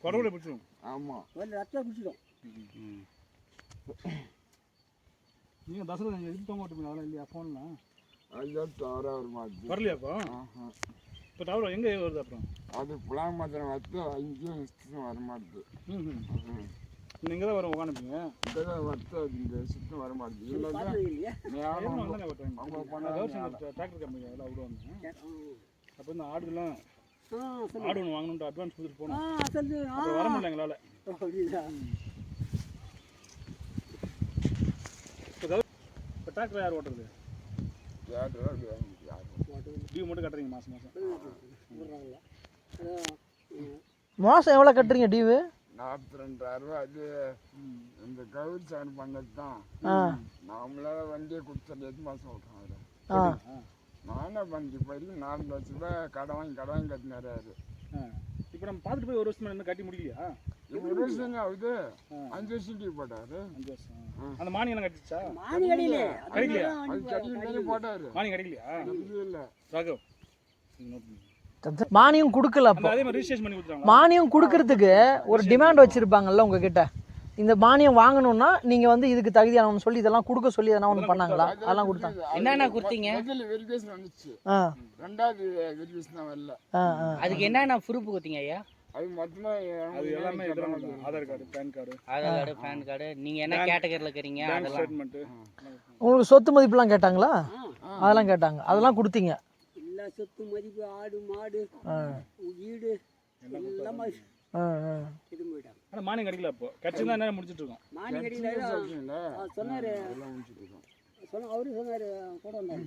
குறவுல பிடிச்சிடும். ஆமாம், ரத்தம் பிடிச்சிடும். நீங்கள் தசரா நீங்கள் இது தொங்க விட்டுப்பீங்க அதெல்லாம் இல்லையா ஃபோன்லாம்? அதுதான் தவற வர மாட்டேது. வரலையாப்பா? இப்போ டவர் எங்கே வருது அப்புறம்? அது புலாம் மாத்திரம் வச்சு அங்கேயும் வர மாட்டேது. நீங்கள் தான் வரும் உட்காந்துப்பீங்க. இங்கே தான் வச்சு இந்த சுத்தம் வர மாட்டேது. இல்லை அவங்க டிராக்டர் கம்பெனி அதெல்லாம் விடுவாங்க. அப்போ இந்த ஆடுலாம் ஆடு ஒன்று வாங்கணுன்ட்டு அட்வான்ஸ் கொடுத்துட்டு போனோம். அப்போ வர முடியல எங்களால். இப்போ டிராக்டர் யார் ஓட்டுறது? டியூ மட்டும் கட்டுறீங்க மாதம் மாதம் எவ்வளோ கட்டுறீங்க டியூ? 42,000 அது இந்த கவுர் சார் பண்ணது தான். நாமளால வண்டியை கொடுத்தது எது மாதம் ஓட்டுறோம். அதில் நானே பண்ணி போய் 4 லட்ச ரூபாய் கடன் வாங்கி கட்டினாரு. இப்போ நம்ம பார்த்துட்டு போய் 1 வருஷம் என்ன கட்டி முடியலையா? 1 வருஷம் ஆகுது. 5 வருஷம் டியூ போட்டாரு. 5 வருஷம். அந்த மானியம் கட்டிச்சா? கிடைக்கலையா? அது கட்டி போட்டாரு. மானியம் கிடைக்கலையா? இல்லை ராகவ் மானியம் கொடுக்கல. அப்போ அதே மாதிரி ரிஜிஸ்ட்ரேஷன் பண்ணி கொடுத்தாங்க. மானியம் கொடுக்கறதுக்கு ஒரு டிமாண்ட் வச்சிருப்பாங்கல்ல உங்ககிட்ட. இந்த மானியம் வாங்கணும்னா நீங்க வந்து இதுக்கு தகுதியானவன்னு சொல்லி இதெல்லாம் கொடுக்க சொல்லி எதனா ஒன்று பண்ணாங்களா? அதெல்லாம் கொடுத்தாங்க. என்னென்ன கொடுத்தீங்க? முதல்ல வெரிஃபிகேஷன் வந்துச்சு. ரெண்டாவது வெரிஃபிகேஷன் தான் வரல. அதுக்கு என்னென்ன ப்ரூஃப் கொடுத்தீங்க ஐயா? அது மொத்தமா அது எல்லாமே Aadhaar card, PAN card. Aadhaar card, PAN card. நீங்க என்ன கேட்டகரியில் இருக்கிறீங்க? அதெல்லாம் ஸ்டேட்மெண்ட். உங்களுக்கு சொத்து மதிப்புலாம் கேட்டாங்களா? அதெல்லாம் கேட்டாங்க. அதெல்லாம் கொடுத்தீங்க. எல்லா சொத்து மதிப்பு, ஆடு மாடு வீடு எல்லாமே இது போயிட்டாங்க. ஆனால் மானியம் கிடைக்கல. அப்போ கிடைச்சிருந்தா என்ன முடிச்சுட்டு இருக்கோம். மானியம் கிடைக்கல சொன்னாரு. அவரு சொன்னாரு கூட வந்தாரு,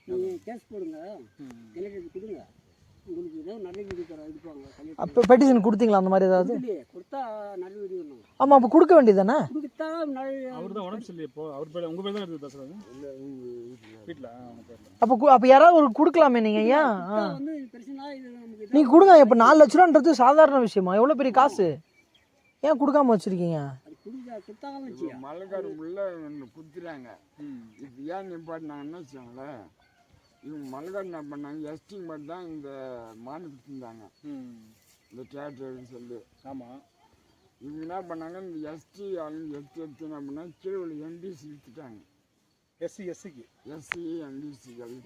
நீங்கள் கேஸ் போடுங்க, எலக்ட்ரிக் கொடுங்க, உங்களுக்கு ஏதாவது நல்ல வீடு தர இருப்பாங்க. அப்போ பெட்டிஷன் கொடுத்தீங்களா அந்த மாதிரி ஏதாவது? கொடுத்தா நல்ல வீடு வேணும். ஆமாம், அப்போ கொடுக்க வேண்டியது தானே? கொடுத்தா அவர் தான் உடம்பு சரியில்லை. இப்போ அவர் பேர் உங்கள் பேர் தான் இருக்குது பேசுகிறாங்க வீட்டில். அப்போ யாராவது ஒரு கொடுக்கலாமே நீங்கள்? ஏன் வந்து பிரச்சனை இது நமக்கு நீங்கள் கொடுங்க. இப்போ 4 லட்ச ரூபான்றது சாதாரண விஷயமா? எவ்வளோ பெரிய காசு, ஏன் கொடுக்காம வச்சுருக்கீங்க? கொடுத்தாங்கன்னு வச்சுக்கோங்க. மலைக்கார உள்ள கொடுத்துறாங்க. இப்போ ஏன் நிப்பாட்டினாங்கன்னு வச்சுக்கோங்களேன். இவங்க மலைக்காடு என்ன பண்ணாங்க, எஸ்டி மட்டும் தான் இந்த மானு கொடுத்துருந்தாங்க, இந்த தியேட்டர்னு சொல்லி. ஆமாம். இவங்க என்ன பண்ணாங்க, இந்த எஸ்டி ஆளுங்க எடுத்து என்ன பண்ணாங்க, கீழே உள்ள எம்பிசி விற்றுட்டாங்க.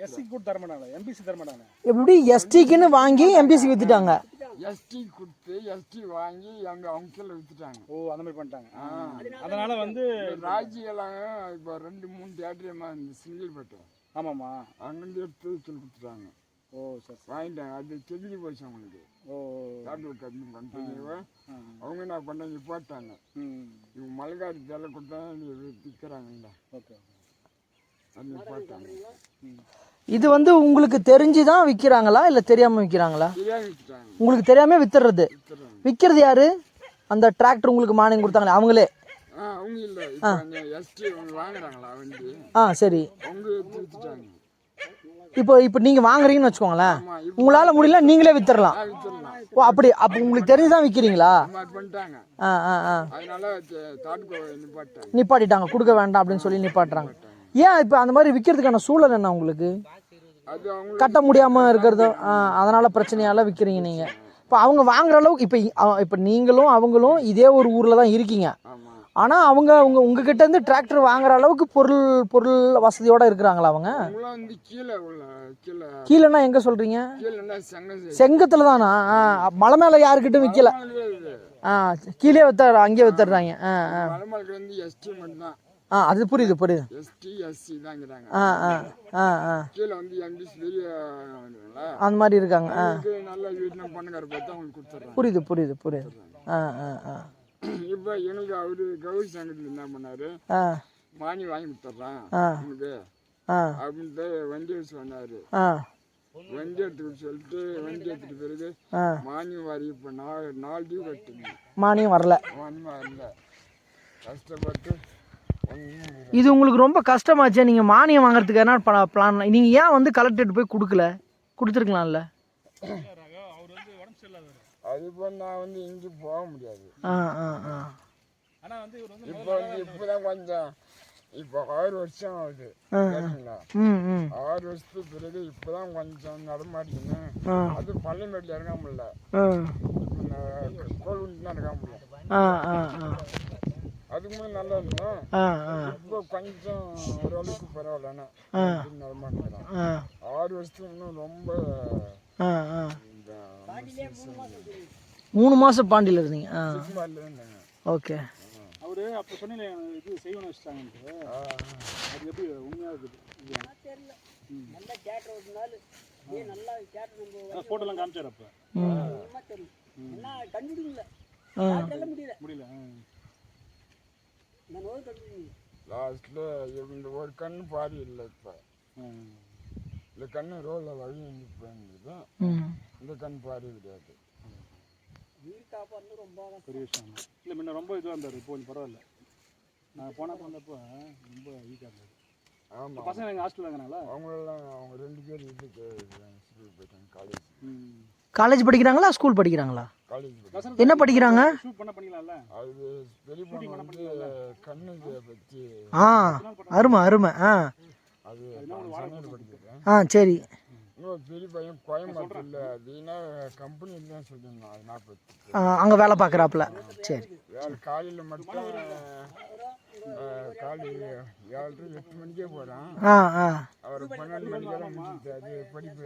எஸ்சிக்கு கூட தர மாட்டாங்க, எம்பிசி தர மாட்டாங்க. எப்படி எஸ்டிக்குன்னு வாங்கி எம்பிசி வித்துட்டாங்க? எஸ்டி கொடுத்து எஸ்டி வாங்கி அவங்க கீழே விற்றுட்டாங்க. ஓ, அந்த மாதிரி பண்ணிட்டாங்க. அதனால வந்து ராஜியெல்லாம் இப்போ 2-3 தியேட்டர் சிங்கிள் பட்டு. ஆமாம்மா, அங்கேருந்து எடுத்து கீழே கொடுத்துட்டாங்க. ஓ சரி, வாங்கிட்டாங்க. அது தெரிஞ்சு போச்சு அவங்களுக்கு. ஓ, டாக்டர் கண்டினியூவாக அவங்க என்ன பண்ணாங்க, போட்டாங்க. இவங்க மலைக்காடு ஜெல்ல கொடுத்தா விற்கிறாங்கல்ல. ஓகே, அது போட்டாங்க. இது வந்து உங்களுக்கு தெரிஞ்சு தான் விற்கிறாங்களா இல்லை தெரியாமல் விற்கிறாங்களா? விற்கிறாங்க. உங்களுக்கு தெரியாமல் வித்துறது. விற்கிறது யாரு? அந்த டிராக்டர் உங்களுக்கு மானியம் கொடுத்தாங்களே அவங்களே? அவங்க இல்லை, எஸ்டி வாங்குறாங்களா வண்டி. சரி. அவங்க விற்றுட்டாங்க. இப்போ நீங்கள் வாங்குறீங்கன்னு வச்சுக்கோங்களேன், உங்களால் முடியல நீங்களே வித்துடலாம். ஓ, அப்படி. அப்போ உங்களுக்கு தெரிஞ்சு தான் விற்கிறீங்களா? பண்ணிட்டாங்க. அதனால நிப்பாட்டிட்டாங்க, கொடுக்க வேண்டாம் அப்படின்னு சொல்லி நிப்பாட்டுறாங்க. ஏன் இப்போ அந்த மாதிரி விற்கிறதுக்கான சூழல் என்ன உங்களுக்கு? கட்ட முடியாமல் இருக்கிறதோ அதனால் பிரச்சனையால் விற்கிறீங்க நீங்கள். இப்போ அவங்க வாங்குற அளவுக்கு இப்போ நீங்களும் அவங்களும் இதே ஒரு ஊரில் தான் இருக்கீங்க. ஆனால் அவங்க உங்ககிட்டேருந்து டிராக்டர் வாங்குற அளவுக்கு பொருள் வசதியோடு இருக்கிறாங்களா அவங்க? கீழேன்னா எங்கே சொல்கிறீங்க? செங்கத்தில் தானா? மலை மேலே யாருக்கிட்டும் விற்கல. கீழே அங்கேயே வித்துடுறாங்க. அது புரியுது. அந்த மாதிரி இருக்காங்க. புரியுது. இப்போ எனக்கு அவரு கௌரி சங்கத்தில் என்ன பண்ணாரு, மானி வாங்கி கொடுத்துட்றான் அப்படின்ட்டு வண்டி எடுத்து சொன்னாரு. வண்டி எடுத்துக்கிட்டு சொல்லிட்டு வண்டி எடுத்துட்டு பிறகு மானியம் வாரி இப்போ 4 டியூ கட்டுங்க. மானியம் வரல. கஷ்டப்பட்டு இது உங்களுக்கு ரொம்ப கஷ்டமாச்சே. நீங்கள் மானியம் வாங்குறதுக்கு என்ன பிளான்? நீங்கள் ஏன் வந்து கலெக்டரேட் போய் கொடுத்துருக்கலாம்ல? அது இப்போ நான் வந்து இங்கேயும் போக முடியாது. ஆனால் வந்து இப்போதான் கொஞ்சம் இப்போ 6 வருஷம் ஆகுது சரிங்களா? ம் ம் 6 வருஷத்துக்கு பிறகு இப்போதான் கொஞ்சம் நடமாட்டின்னு அது பள்ளிமேட்டில் இறங்க முடியல, ஆ கோல்குண்டு தான் இறங்க முடியல. ஆ ஆ ஆ அதுக்கு முன்னாடி நல்லா இருந்தோம், ஆ ஆ இப்போ கொஞ்சம் ஓரளவுக்கு பரவாயில்லண்ணா நடமாட்டேங்கிறான். 6 வருஷத்துக்கு இன்னும் ரொம்ப ஆ ஆ 3 மாதம் பாண்டியில் இருந்தீங்க. ஆ சிக்மாரில் இருந்தாங்க. ஓகே. அவரு அப்போ சொன்னீங்க இது செய்வன வச்சுட்டாங்கன்ட்டு, அது எப்படி உண்மையாக இருக்குது? தெரியல, நல்லா கேட்டர் ஒரு நாள் நல்லா கேட்டர் நம்ம ஃபோட்டோலாம் காமிச்சார் அப்போ? சும்மா தெரியல, என்ன கண்டுபிடிக்கல, கேட்டரெல்லாம் முடியல. இந்த நோய் கண்டுபிடிக்கல. லாஸ்ட்டில் இந்த ஒரு கண்ணு பாதி இல்லை, இப்போ இந்த கண்ணு ரோலில் வழி போயிருந்தது, இந்த கண் பாதி கிடையாது. உயிர் காப்பாற்று ரொம்ப பெரிய விஷயம் இல்லை. முன்ன ரொம்ப இதுவாக இருந்தார், இப்போ கொஞ்சம் பரவாயில்ல. நான் போனப்போ வந்தப்போ ரொம்ப வீக்காக இருந்தார். ஆமாம், பசங்க எங்கள் ஹாஸ்டலில் இருக்கிறாங்களா? அவங்க 2 பேர் இதுக்கு ஸ்கூல் போயிட்டாங்க, காலேஜ். காலேஜ் படிக்கிறாங்களா ஸ்கூல் படிக்கிறாங்களா? காலேஜ் என்ன படிக்கிறாங்க? ஷூட் பண்ணிக்கலாம்ல? அது பெரிய பொண்ணு வந்து கண்ணுக்கு பற்றி அருமை அருமை. ஆ அது சமையல் படிக்கிறேன். ஆ சரி. இன்னொரு பெரிய பையன் கோயம்புத்தூர்ல அதுனா கம்பெனியில் தான் சொல்லியிருந்தான், அது 40. அங்கே வேலை பார்க்குறாப்புல. சரி. வேலை காலையில் மட்டும் காலை 7 to 8 மணிக்கே போகிறான். ஆ ஆ அவர் 12 மணிக்கெல்லாம் முடிச்சுட்டு அது படிப்பு.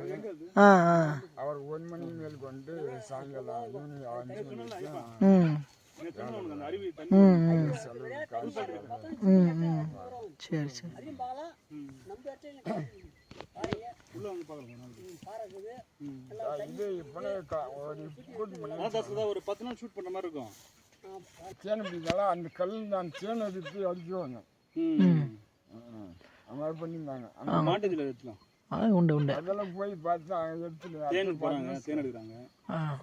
ஆ ஆ அவர் 1 மணி மேல் கொண்டு சாயங்காலம் ஈவினிங் 5 மணிக்கு ம் அறிவு ம் ம் செலவு காசு. ம் ம் சரி சரி. உள்ள வந்து பார்க்கலாம். இது இப்போ ஒரு கூட்டு பண்ணி ஒரு 10 நாள் ஷூட் பண்ணுற மாதிரி இருக்கும். தேன் பிடிச்சாலும் அந்த கல் நான் தேன் எடுத்து அடிச்சுவாங்க, அந்த மாதிரி பண்ணியிருந்தாங்க. அந்த மாட்டேஜில் எடுத்துலாம் உண்டு உண்டு. அதெல்லாம் போய் பார்த்து அங்கே எடுத்துட்டு தேன் போகிறாங்க, தேன் எடுக்கிறாங்க.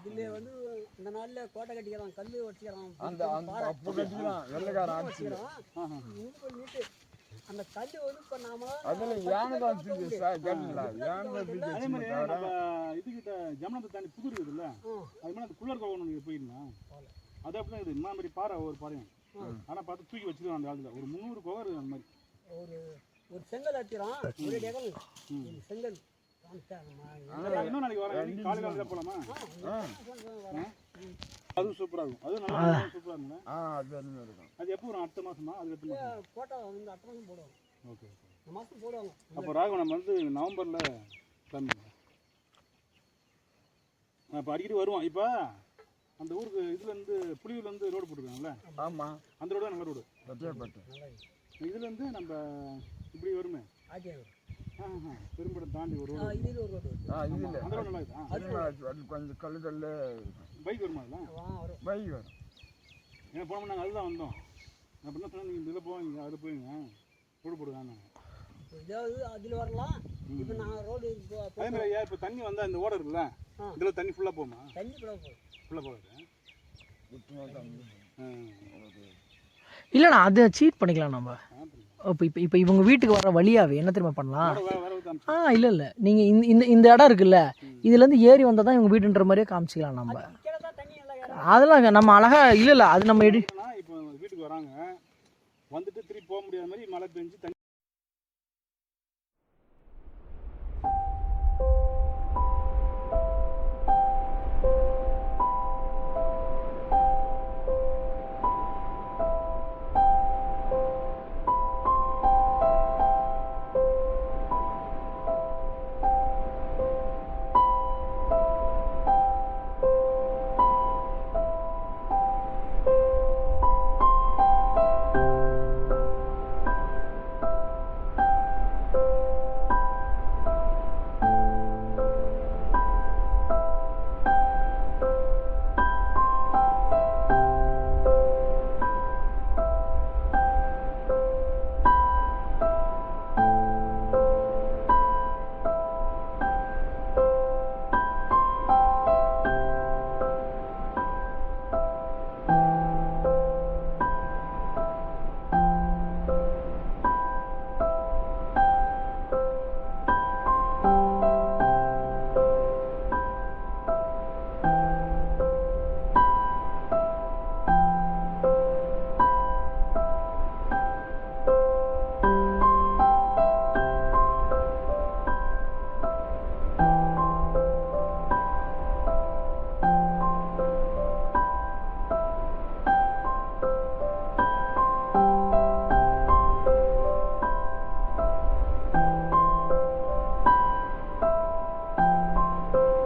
இதில் வந்து இந்த நாளில் கோட்டை கட்டிக்கிறான், கல் வச்சுக்கிறான், அந்த அப்போ கட்டிக்கலாம் வெள்ளைக்காரன் ஆட்சி. அந்த கல் வந்து இப்போ நாம அதில் யானை தான் தூக்கி கேட்டீங்களா? யானை தான் தூக்கி அதே மாதிரி வச்சுக்கிட்டு நம்ம இதுக்கிட்ட ஜமனத்தை தாண்டி புது இருக்குதுல்ல, அது மாதிரி அந்த குள்ளர் கோவம் நீங்கள் போயிருந்தேன். அது அப்படிதான் இது இந்த மாதிரி பாறை ஒரு பாறையும், ஆனால் பார்த்து தூக்கி வச்சுருவோம் அந்த ஆளுல. ஒரு 300 கோவர் இருக்குது அந்த மாதிரி. ஒரு செங்கல் அடிச்சிடான், ஒரு டெகல் செங்கல். இன்னும் நாளைக்கு வரேன், காலையில் வந்து போகலாமா? அதுவும் சூப்பராக இருக்கும், அதுவும் நல்லா சூப்பராக இருக்குங்க. அது என்ன இருக்கும்? அது எப்போ வரும்? அடுத்த மாதமா? அது அடுத்த மாதம் போட்டோ வந்து அடுத்த மாதம் போடுவாங்க. ஓகே, இந்த மாதம் போடுவாங்க. அப்போ ராகு நம்ம வந்து நவம்பரில் பிளான் பண்ணுவோம். இப்போ அடிக்கடி வருவோம். இப்போ அந்த ஊருக்கு இதுலேருந்து புலியூர்லேருந்து ரோடு போட்டுருக்காங்கல்ல? ஆமாம், அந்த ரோடு தான் நல்ல ரோடு. பட்டியப்பட்டு இதுலேருந்து நம்ம இப்படி வருமே, பெரும்படம் தாண்டி ஒரு ரோடு. இதில் ஒரு ரோடு இதில் அந்த ரோடு நல்லா இருக்கா? அது கொஞ்சம் கல் பைக் வருமா அதெல்லாம்? வரும். பைக் வரும். ஏன்னா போனோம்னா நாங்கள் அதுதான் வந்தோம். நான் என்ன சொன்னேன், நீங்கள் இதில் போவீங்க, அதில் போவீங்க, ரோடு போடுவாங்க. இதாவது அதில் வரலாம். இப்போ நான் ரோடு அதே மாதிரி ஐயா, இப்போ தண்ணி வந்தால் இந்த ஓடை இருக்குல்ல, இதில் தண்ணி ஃபுல்லாக போகுமா? தண்ணி போகும், ஃபுல்லாக போகாது. இல்லைண்ணா அது சீட் பண்ணிக்கலாம் நம்ம. இப்போ இப்போ இப்போ இவங்க வீட்டுக்கு வர வழியாவே என்ன தெரியுமா பண்ணலாம்? இல்லை இல்லை, நீங்கள் இந்த இந்த இந்த இடம் இருக்குல்ல, இதுலேருந்து ஏறி வந்தால் தான் இவங்க வீட்டுன்ற மாதிரியே காமிச்சிக்கலாம் நம்ம. அதெல்லாம் நம்ம அழகாக இல்லை இல்லை அது நம்ம இப்போ வீட்டுக்கு வராங்க, வந்துட்டு திருப்பி போக முடியாத மாதிரி மழை பெஞ்சு தண்ணி